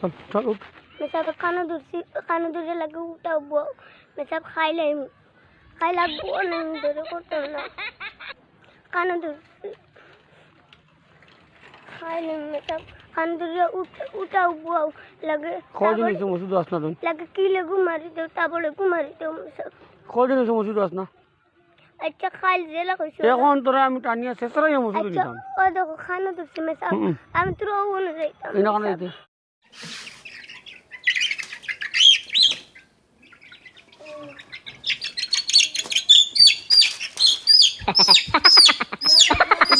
चल चल उठ। मैं सब खाना दूर लगे उठा वो मैं सब खाई ला वो नहीं दूर को तो ना खाना दूर खाई ले मैं सब खाना दूर उठा वो लगे खोज नहीं से मुझे दोस्त ना तुम लगे किले घुमारी दो ताबड़े घुमारी दो मैं सब खोज नहीं से मुझे दोस्त ना अच्छा खाई जेला कुछ ये कौन तो राम टानिया से सर ये मुझे नहीं अच्छा और देखो खाना दूर से मैं सब हम तो वो नहीं रहता इना खाना देते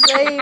सही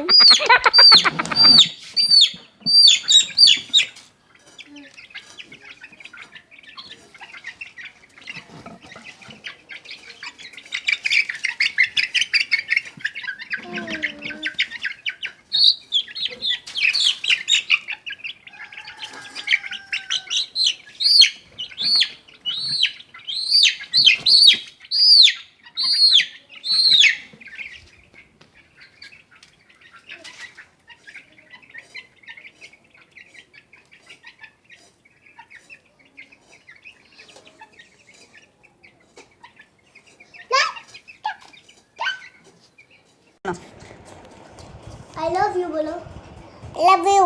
I love you बोलो love you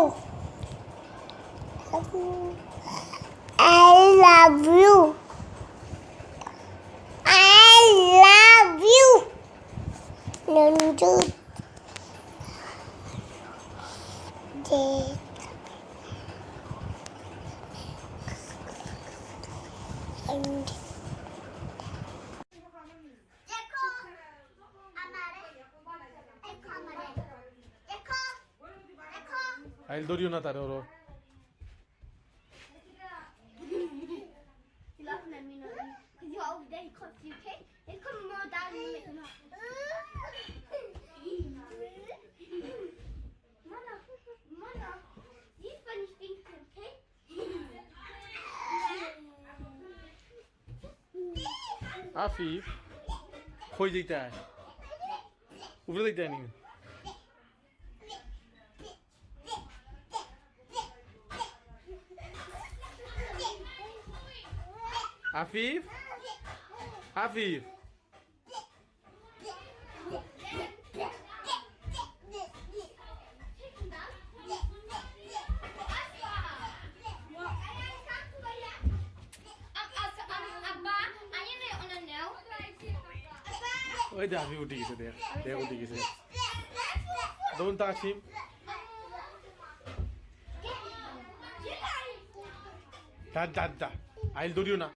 I love you I love you Nunju I'll do you na tare oro. You laughing at me now because you're over there, he can't see you, okay? He's coming more down and make him up. Mother, these funny things, okay? Afif, खोज देता है ऊपर देता है नहीं Afif Afif ওই দে আমি উঠে গেছে দেখ উঠে গেছে don't touch him da I'll do you না